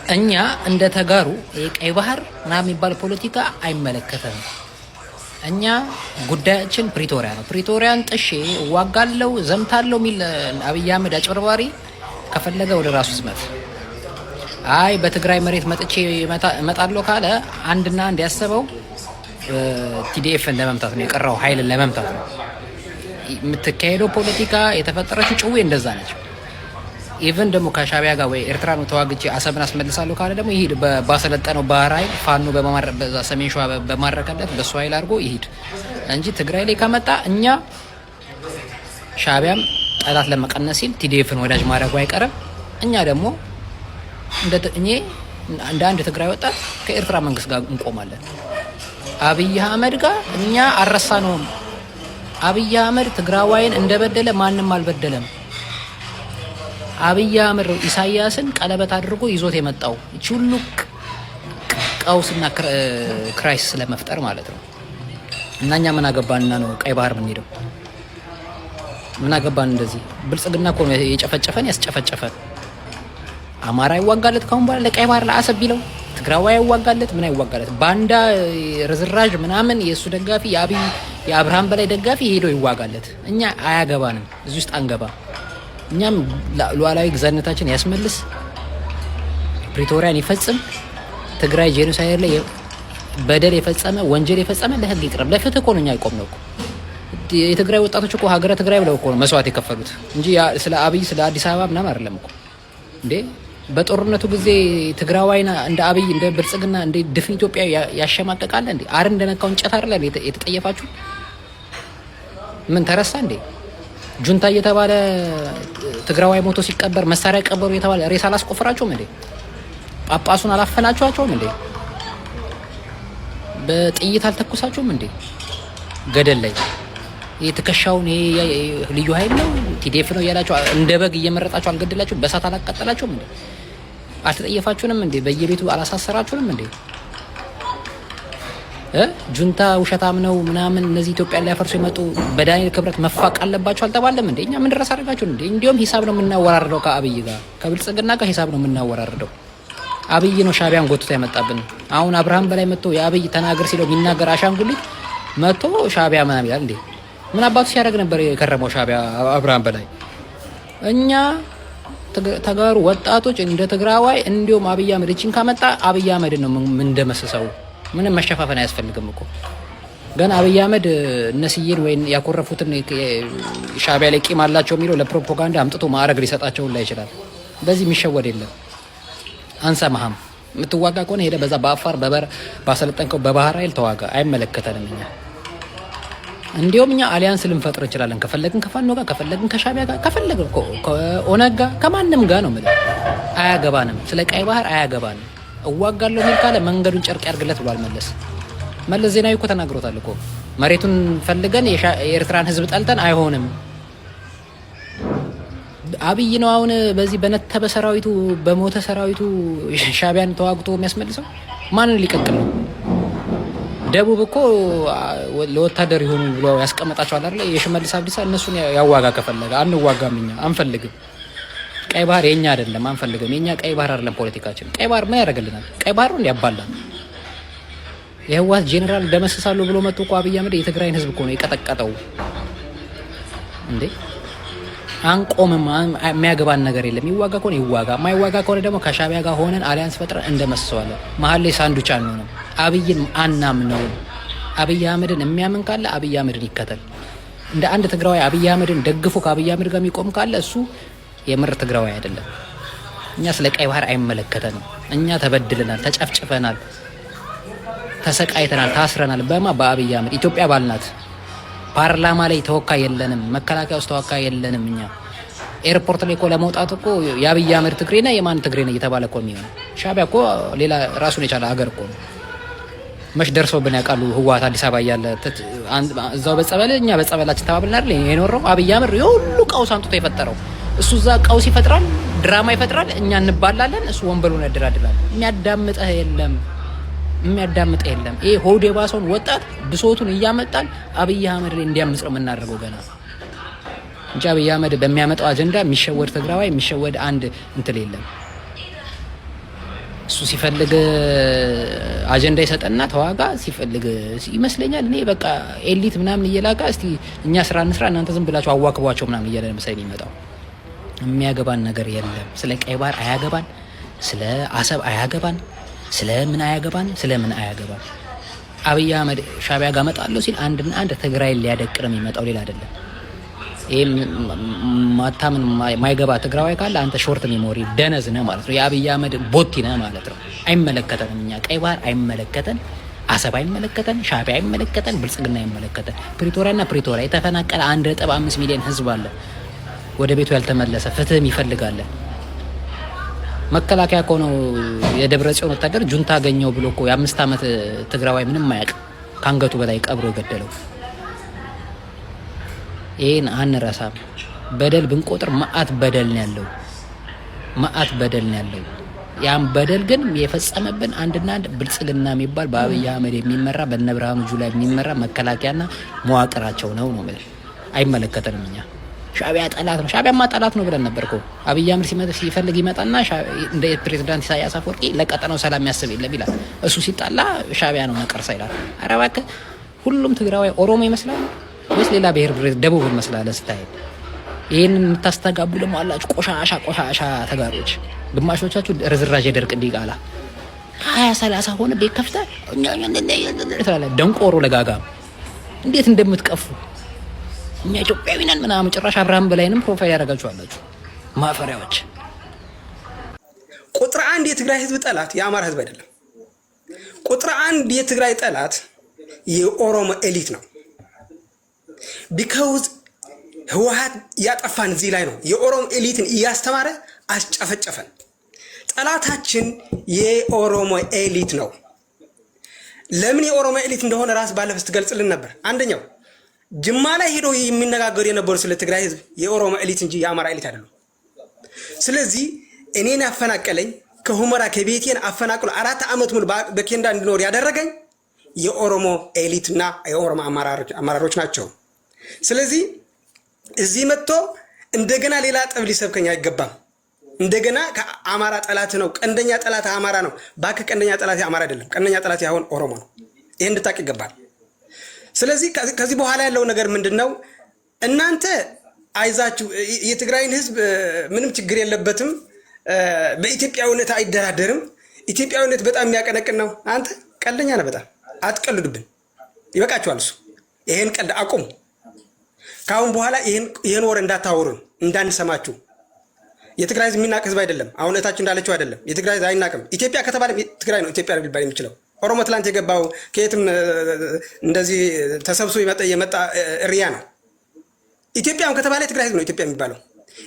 እኛ እንደ ተጋሩ የቀይ ባህር ምናምን የሚባል ፖለቲካ አይመለከተንም። እኛ ጉዳያችን ፕሪቶሪያ ነው። ፕሪቶሪያን ጥሼ እዋጋለሁ ዘምታለሁ የሚል አብይ አህመድ አጭበርባሪ ከፈለገ ወደ ራሱ ዝመት። አይ በትግራይ መሬት መጥቼ እመጣለሁ ካለ አንድና አንድ ያሰበው ቲዲኤፍን ለመምታት ነው፣ የቀረው ኃይልን ለመምታት ነው። የምትካሄደው ፖለቲካ የተፈጠረችው ጭዌ እንደዛ ነች። ኢቨን ደግሞ ከሻቢያ ጋር ወይ ኤርትራ ነው ተዋግቼ አሰብን አስመልሳለሁ ካለ ደግሞ ይሄድ ባሰለጠነው ባህር ኃይል ፋኖ ሰሜን ሸዋ በማረከለት በሱ ኃይል አድርጎ ይሄድ እንጂ ትግራይ ላይ ከመጣ እኛ ሻቢያም ጠላት ለመቀነስ ሲል ቲዲኤፍን ወዳጅ ማድረጉ አይቀርም። እኛ ደግሞ እንደ አንድ ትግራይ ወጣት ከኤርትራ መንግስት ጋር እንቆማለን። አብይ አህመድ ጋር እኛ አልረሳነውም። አብይ አህመድ ትግራዋይን እንደበደለ ማንም አልበደለም። አብይ አህመድ ኢሳያስን ቀለበት አድርጎ ይዞት የመጣው እቺ ሁሉ ቀውስና ክራይሲስ ለመፍጠር ማለት ነው። እናኛ ምን አገባንና ነው ቀይ ባህር ምን ሄደው ምን አገባን? እንደዚህ ብልጽግና እኮ ነው የጨፈጨፈን ያስጨፈጨፈን። አማራ ይዋጋለት ካሁን በኋላ ለቀይ ባህር ለአሰብ ቢለው ትግራዋይ ይዋጋለት ምን አይዋጋለት? ባንዳ ርዝራዥ ምናምን የእሱ ደጋፊ የአብይ የአብርሃም በላይ ደጋፊ ሄዶ ይዋጋለት። እኛ አያገባንም፣ እዚህ ውስጥ አንገባ። እኛም ሉዓላዊ ግዛነታችን ያስመልስ፣ ፕሪቶሪያን ይፈጽም፣ ትግራይ ጄኖሳይድ ላይ በደል የፈጸመ ወንጀል የፈጸመ ለህግ ይቅረብ። ለፍትህ እኮ ነው እኛ አይቆም ነው እኮ። የትግራይ ወጣቶች እኮ ሀገረ ትግራይ ብለው እኮ ነው መስዋዕት የከፈሉት እንጂ ስለ አብይ ስለ አዲስ አበባ ምናምን አይደለም እኮ እንዴ። በጦርነቱ ጊዜ ትግራዋይና እንደ አብይ እንደ ብልጽግና እንደ ድፍን ኢትዮጵያ ያሸማቀቃለ እንዴ? አር እንደነካው እንጨት አይደለም የተጠየፋችሁ? ምን ተረሳ እንዴ? ጁንታ እየተባለ ትግራዋይ ሞቶ ሲቀበር መሳሪያ ቀበሩ እየተባለ ሬሳ አላስቆፍራችሁም እንዴ? ጳጳሱን አላፈናችኋቸውም እንዴ? በጥይት አልተኩሳችሁም እንዴ? ገደል ላይ የትከሻውን ልዩ ኃይል ነው ቲዲኤፍ ነው እያላችሁ እንደ በግ እየመረጣችሁ አልገደላችሁም? በሳት አላቃጠላችሁም እንዴ? አልተጠየፋችሁንም እንዴ? በየቤቱ አላሳሰራችሁንም እንዴ? ጁንታ ውሸታም ነው ምናምን እነዚህ ኢትዮጵያ ላይ ያፈርሱ የመጡ በዳንኤል ክብረት መፋቅ አለባቸው አልተባለም እንዴ? እኛ ምን ድረስ አደረጋችሁን እንዴ? እንዲሁም ሂሳብ ነው የምናወራርደው ከአብይ ጋር ከብልጽግና ጋር ሂሳብ ነው የምናወራርደው። አብይ ነው ሻቢያን ጎትቶ ያመጣብን። አሁን አብርሃም በላይ መጥቶ የአብይ ተናገር ሲለው የሚናገር አሻንጉሊት መጥቶ ሻቢያ ምናምን ይላል እንዴ? ምን አባቱ ሲያደርግ ነበር የከረመው ሻቢያ አብርሃም በላይ? እኛ ተጋሩ ወጣቶች እንደ ትግራዋይ እንዲሁም አብይ አህመድ እቺን ካመጣ አብይ አህመድ ነው እንደመስሰው። ምንም መሸፋፈን አያስፈልግም እኮ። ገና አብይ አህመድ እነስዬን ወይ ያኮረፉትን ሻቢያ ላይ ቂም አላቸው የሚለው ለፕሮፓጋንዳ አምጥቶ ማዕረግ ሊሰጣቸው ላይ ይችላል። በዚህ የሚሸወድ የለም። አንሰማህም። የምትዋጋ ከሆነ ሄደ በዛ በአፋር ባሰለጠንከው በባህር ኃይል ተዋጋ። አይመለከተንም እኛ። እንዲሁም እኛ አሊያንስ ልንፈጥር እንችላለን። ከፈለግን ከፋኖ ጋር፣ ከፈለግን ከሻቢያ ጋር፣ ከፈለግን ከኦነግ ጋር፣ ከማንም ጋር ነው የምልህ። አያገባንም። ስለ ቀይ ባህር አያገባንም። እዋጋለሁ የሚል ካለ መንገዱን ጨርቅ ያርግለት ብሏል መለስ ዜናዊ እኮ ተናግሮታል እኮ። መሬቱን ፈልገን የኤርትራን ሕዝብ ጠልተን አይሆንም። አብይ ነው አሁን በዚህ በነተበ ሰራዊቱ በሞተ ሰራዊቱ ሻቢያን ተዋግቶ የሚያስመልሰው። ማንን ሊቀቅል ነው? ደቡብ እኮ ለወታደር ይሆኑ ብሎ ያስቀመጣቸዋል አይደል? የሽመልስ አብዲሳ እነሱን ያዋጋ ከፈለገ አንዋጋም፣ እኛ አንፈልግም። ቀይ ባህር የኛ አይደለም፣ አንፈልግም። የኛ ቀይ ባህር አይደለም ፖለቲካችን። ቀይ ባህር ምን ያደርግልናል? ቀይ ባህር ነው ያባላል። የህወሓት ጄኔራል ደመስሳሉ ብሎ መጥቶ እኮ አብይ አህመድ የትግራይን ህዝብ እኮ ነው የቀጠቀጠው እንዴ። አንቆምም። የሚያገባን ነገር የለም። ይዋጋ ከሆነ ይዋጋ፣ ማይዋጋ ከሆነ ደግሞ ከሻቢያ ጋር ሆነን አሊያንስ ፈጥረን እንደመስሰዋለን። መሀል ላይ ሳንዱች አንሆንም። አብይን አናምነው። አብይ አህመድን የሚያምን ካለ አብይ አህመድን ይከተል። እንደ አንድ ትግራዋይ አብይ አህመድን ደግፎ ከአብይ አህመድ ጋር የሚቆም ካለ እሱ የምር ትግራዋይ አይደለም። እኛ ስለ ቀይ ባህር አይመለከተንም። እኛ ተበድለናል፣ ተጨፍጭፈናል፣ ተሰቃይተናል፣ ታስረናል። በአብይ አህመድ ኢትዮጵያ ባልናት። ፓርላማ ላይ ተወካይ የለንም፣ መከላከያ ውስጥ ተወካይ የለንም። እኛ ኤርፖርት ላይ እኮ ለመውጣት እኮ የአብይ አህመድ ትግሬ ነህ የማን ትግሬ ነህ እየተባለ እኮ የሚሆነው። ሻቢያ እኮ ሌላ ራሱን የቻለ ሀገር እኮ ነው። መች ደርሶብን ያውቃሉ? ህወሓት አዲስ አበባ እያለ እዛው በጸበል እኛ በጸበላችን ተባብለን አይደል የኖረው? አብይ አህመድ የሁሉ ቀውስ አምጥቶ የፈጠረው እሱ። እዛ ቀውስ ይፈጥራል፣ ድራማ ይፈጥራል፣ እኛ እንባላለን፣ እሱ ወንበሉን ያደራድራል። የሚያዳምጠህ የለም። ይሄ ሆድ የባሰውን ወጣት ብሶቱን እያመጣን አብይ አህመድ ላይ እንዲያምጽ ነው የምናደርገው ገና እንጂ አብይ አህመድ በሚያመጣው አጀንዳ የሚሸወድ ትግራዋይ የሚሸወድ አንድ እንትን የለም። እሱ ሲፈልግ አጀንዳ ይሰጠና ተዋጋ ሲፈልግ ይመስለኛል። እኔ በቃ ኤሊት ምናምን እየላጋ እስቲ እኛ ስራ እንስራ እናንተ ዝም ብላችሁ አዋክቧቸው ምናምን እያለ መሰለኝ የሚመጣው። የሚያገባን ነገር የለም። ስለ ቀይ ባህር አያገባን፣ ስለ አሰብ አያገባን፣ ስለ ምን አያገባን፣ ስለ ምን አያገባን። አብይ አህመድ ሻዕቢያ ጋር እመጣለሁ ሲል አንድና አንድ ትግራይ ሊያደቅ ነው የሚመጣው፣ ሌላ አይደለም። ይሄ ማታምን ማይገባ ትግራዋይ ካለ አንተ ሾርት ሜሞሪ ደነዝ ነህ ማለት ነው። የአብይ አህመድ ቦቲ ነህ ማለት ነው። አይመለከተንም። እኛ ቀይ ባህር አይመለከተን፣ አሰብ አይመለከተን፣ ሻዕቢያ አይመለከተን፣ ብልጽግና አይመለከተን። ፕሪቶሪያ የተፈናቀለ 1.5 ሚሊዮን ህዝብ አለ ወደ ቤቱ ያልተመለሰ ፍትህም ይፈልጋል። መከላከያ እኮ ነው የደብረ ጽዮን ወታደር ጁንታ አገኘው ብሎ እኮ የ5 ዓመት ትግራዋይ ምንም ማያውቅ ከአንገቱ በላይ ቀብሮ የገደለው። ይሄን አንረሳም። በደል ብንቆጥር መዓት በደል ነው ያለው፣ መዓት በደል ነው ያለው። ያን በደል ግን የፈጸመብን አንድና አንድ ብልጽግና የሚባል በአብይ አህመድ የሚመራ በእነ ብርሃኑ ጁላ የሚመራ መከላከያና መዋቅራቸው ነው ነው ማለት። አይመለከተንም። እኛ ሻዕቢያ ጠላት ነው፣ ሻዕቢያማ ጠላት ነው ብለን ነበር እኮ። አብይ አህመድ ሲፈልግ ይመጣና እንደ ፕሬዝዳንት ኢሳያስ አፈወርቂ ለቀጠናው ሰላም ያስብ የለም ይላል። እሱ ሲጣላ ሻዕቢያ ነው ነቀርሳ ይላል። ኧረ እባክህ ሁሉም ትግራዋይ ኦሮሞ ይመስላል ወይስ ሌላ ብሔር ደቡብ ይመስላል ስታይ? ይሄንን የምታስተጋቡ ደግሞ አላችሁ ቆሻሻ ተጋሮች። ግማሾቻችሁ ርዝራዥ የደርቅ እንዲቃላ 20-30 ሆነ ቤት ከፍተህ ደንቆሮ ለጋጋም እንዴት እንደምትቀፉ እኛ ኢትዮጵያዊ ነን ምናምን ጭራሽ አብርሃም በላይንም ፕሮፋይል ያደርጋችኋላችሁ ማፈሪያዎች። ቁጥር 1 የትግራይ ህዝብ ጠላት የአማራ ህዝብ አይደለም። ቁጥር 1 የትግራይ ጠላት የኦሮሞ ኤሊት ነው። ቢካውዝ ህወሓት ያጠፋን እዚህ ላይ ነው። የኦሮሞ ኤሊትን እያስተማረ አስጨፈጨፈን። ጠላታችን የኦሮሞ ኤሊት ነው። ለምን የኦሮሞ ኤሊት እንደሆነ ራስ ባለፈ ስትገልጽልን ነበር። አንደኛው ጅማ ላይ ሄዶ የሚነጋገሩ የነበሩ ስለ ትግራይ ህዝብ የኦሮሞ ኤሊት እንጂ የአማራ ኤሊት አይደሉም። ስለዚህ እኔን ያፈናቀለኝ ከሁመራ ከቤቴን አፈናቅሎ 4 ዓመት ሙሉ በኬንዳ እንድኖር ያደረገኝ የኦሮሞ ኤሊትና የኦሮሞ አመራሮች ናቸው። ስለዚህ እዚህ መጥቶ እንደገና ሌላ ጠብ ሊሰብከኝ አይገባም። እንደገና ከአማራ ጠላት ነው፣ ቀንደኛ ጠላት አማራ ነው። ባክ ቀንደኛ ጠላት አማራ አይደለም፣ ቀንደኛ ጠላት ያሁን ኦሮሞ ነው። ይሄን እንድታውቅ ይገባል። ስለዚህ ከዚህ በኋላ ያለው ነገር ምንድነው? እናንተ አይዛችሁ የትግራይን ህዝብ ምንም ችግር የለበትም፣ በኢትዮጵያዊነት አይደራደርም፣ ኢትዮጵያዊነት በጣም የሚያቀነቅን ነው። አንተ ቀልደኛ ነህ። በጣም አትቀልዱብን፣ ይበቃችኋል። እሱ ይሄን ቀልድ አቁሙ። ካሁን በኋላ ይሄን ወር እንዳታወሩን እንዳንሰማችሁ። የትግራይ ህዝብ የሚናቅ ህዝብ አይደለም። አሁን እታችሁ እንዳለችው አይደለም። የትግራይ ህዝብ አይናቅም። ኢትዮጵያ ከተባለ ትግራይ ነው ኢትዮጵያ ሊባል የሚችለው። ኦሮሞ ትላንት የገባው ከየትም እንደዚህ ተሰብስቦ የመጣ እሪያ ነው። ኢትዮጵያም ከተባለ የትግራይ ህዝብ ነው ኢትዮጵያ የሚባለው።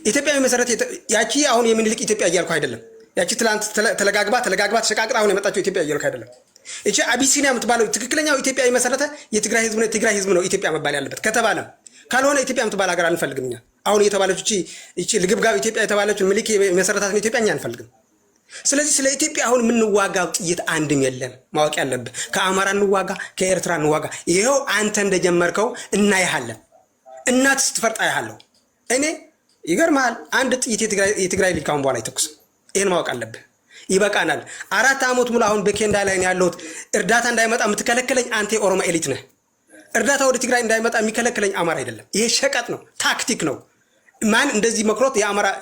ኢትዮጵያ መሰረት ያቺ አሁን የምኒልክ ኢትዮጵያ እያልኩ አይደለም። ያቺ ትላንት ተለጋግባ ተሸቃቅራ አሁን የመጣችው ኢትዮጵያ እያልኩ አይደለም። እቺ አቢሲኒያ የምትባለው ትክክለኛው ኢትዮጵያ መሰረተ የትግራይ ህዝብ ነው። የትግራይ ህዝብ ነው ኢትዮጵያ መባል ያለበት ከተባለም። ካልሆነ ኢትዮጵያ የምትባል ሀገር አንፈልግም እኛ። አሁን የተባለች እቺ ልግብጋብ ኢትዮጵያ የተባለችው ምኒልክ መሰረታት ኢትዮጵያ እኛ አንፈልግም። ስለዚህ ስለ ኢትዮጵያ አሁን የምንዋጋው ጥይት አንድም የለም። ማወቅ ያለብህ ከአማራ እንዋጋ፣ ከኤርትራ እንዋጋ። ይሄው አንተ እንደጀመርከው እናይሃለን። እናት ስትፈርጥ አያለሁ እኔ። ይገርምሃል፣ አንድ ጥይት የትግራይ ልጅ ካሁን በኋላ አይተኩስም። ይሄን ማወቅ አለብህ። ይበቃናል። 4 ዓመት ሙሉ አሁን በኬንዳ ላይ ያለሁት እርዳታ እንዳይመጣ የምትከለክለኝ አንተ የኦሮሞ ኤሊት ነህ። እርዳታ ወደ ትግራይ እንዳይመጣ የሚከለክለኝ አማራ አይደለም። ይሄ ሸቀጥ ነው፣ ታክቲክ ነው። ማን እንደዚህ መክሮት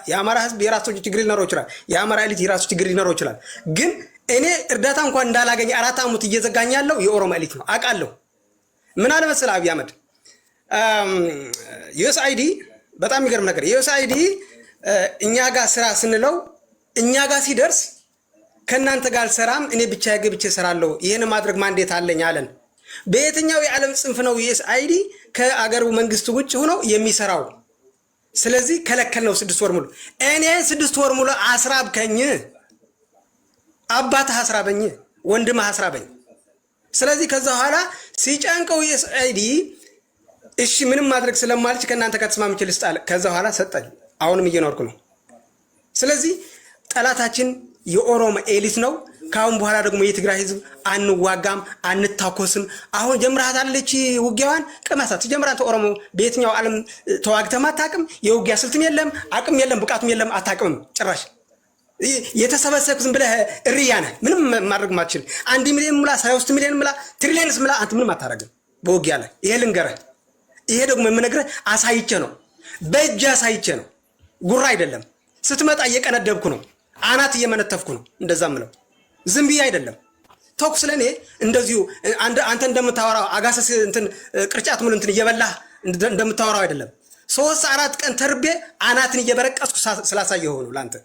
የአማራ ህዝብ የራሱ ችግር ሊኖረው ይችላል። የአማራ ኤሊት የራሱ ችግር ሊኖረው ይችላል። ግን እኔ እርዳታ እንኳን እንዳላገኝ 4 ዓመት እየዘጋኝ ያለው የኦሮሞ ኤሊት ነው። አውቃለሁ። ምን አለ መሰለህ አብይ አህመድ ዩኤስአይዲ በጣም የሚገርም ነገር ዩኤስአይዲ እኛ ጋር ስራ ስንለው እኛ ጋር ሲደርስ ከእናንተ ጋር አልሰራም እኔ ብቻ ገብቼ እሰራለሁ፣ ይሄን ማድረግ ማንዴት አለኝ አለን። በየትኛው የዓለም ጽንፍ ነው ዩኤስአይዲ ከአገሩ መንግስት ውጭ ሆኖ የሚሰራው? ስለዚህ ከለከል ነው 6 ወር ሙሉ። እኔ 6 ወር ሙሉ አስራብከኝ፣ አባትህ አስራበኝ፣ ወንድምህ አስራበኝ። ስለዚህ ከዛ በኋላ ሲጨንቀው ዩኤስአይዲ እሺ ምንም ማድረግ ስለማልች ከእናንተ ጋር ተስማምቼ ልስጥ አለ። ከዛ በኋላ ሰጠኝ። አሁንም እየኖርኩ ነው። ስለዚህ ጠላታችን የኦሮሞ ኤሊት ነው። ካሁን በኋላ ደግሞ የትግራይ ህዝብ አንዋጋም፣ አንታኮስም። አሁን ጀምራታለች ውጊያዋን ቀማሳት ጀምራታ። ኦሮሞ በየትኛው ዓለም ተዋግተህ አታውቅም። የውጊያ ስልትም የለም፣ አቅም የለም፣ ብቃቱም የለም፣ አታውቅም ጭራሽ። የተሰበሰብክ ዝም ብለህ እርያ ነህ። ምንም ማድረግ ማትችል 1 ሚሊዮን ሙላ 3 ሚሊዮን ሙላ ትሪሊየንስ ሙላ አንተ ምንም አታረግም በውጊያ ላይ። ይሄ ልንገርህ። ይሄ ደግሞ የምነግርህ አሳይቼ ነው፣ በእጅ አሳይቼ ነው፣ ጉራ አይደለም። ስትመጣ እየቀነደብኩ ነው፣ አናት እየመነተፍኩ ነው። እንደዛ ምለው ዝም ብዬ አይደለም። ተኩስ ለኔ እንደዚሁ አንተ እንደምታወራው አጋሰስ እንትን ቅርጫት ምን እንትን እየበላህ እንደምታወራው አይደለም። 3-4 ቀን ተርቤ አናትን እየበረቀስኩ ስላሳየው ነው ላንተ።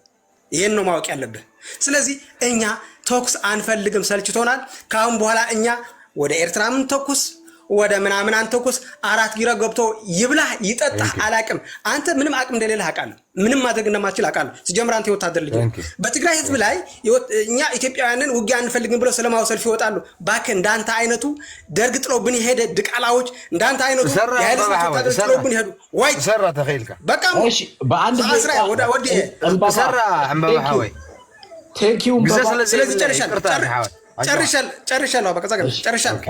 ይሄን ነው ማወቅ ያለብህ። ስለዚህ እኛ ተኩስ አንፈልግም፣ ሰልችቶናል። ካሁን በኋላ እኛ ወደ ኤርትራ ምን ተኩስ ወደ ምናምን አንተኩስ 4 ጊዜ ገብቶ ይብላህ ይጠጣህ አላቅም። አንተ ምንም አቅም እንደሌለህ አውቃለሁ፣ ምንም ማድረግ እንደማትችል አውቃለሁ። ሲጀምር አንተ የወታደር ልጅ በትግራይ ህዝብ ላይ እኛ ኢትዮጵያውያንን ውጊያ አንፈልግም ብለው ሰላማዊ ሰልፍ ይወጣሉ። ባክ እንዳንተ አይነቱ ደርግ ጥሎብን የሄደ ድቃላዎች እንዳንተ አይነቱ ያይልስ ወታደር ጥሎብን ይሄዱ ወይ ሰራ ተኸይልካ በቃ እሺ በአንድ ወዲ ሰራ አምባባ ወይ ቴንክ ዩ ስለዚህ ጨርሻለሁ። በቃ ጨርሻለሁ።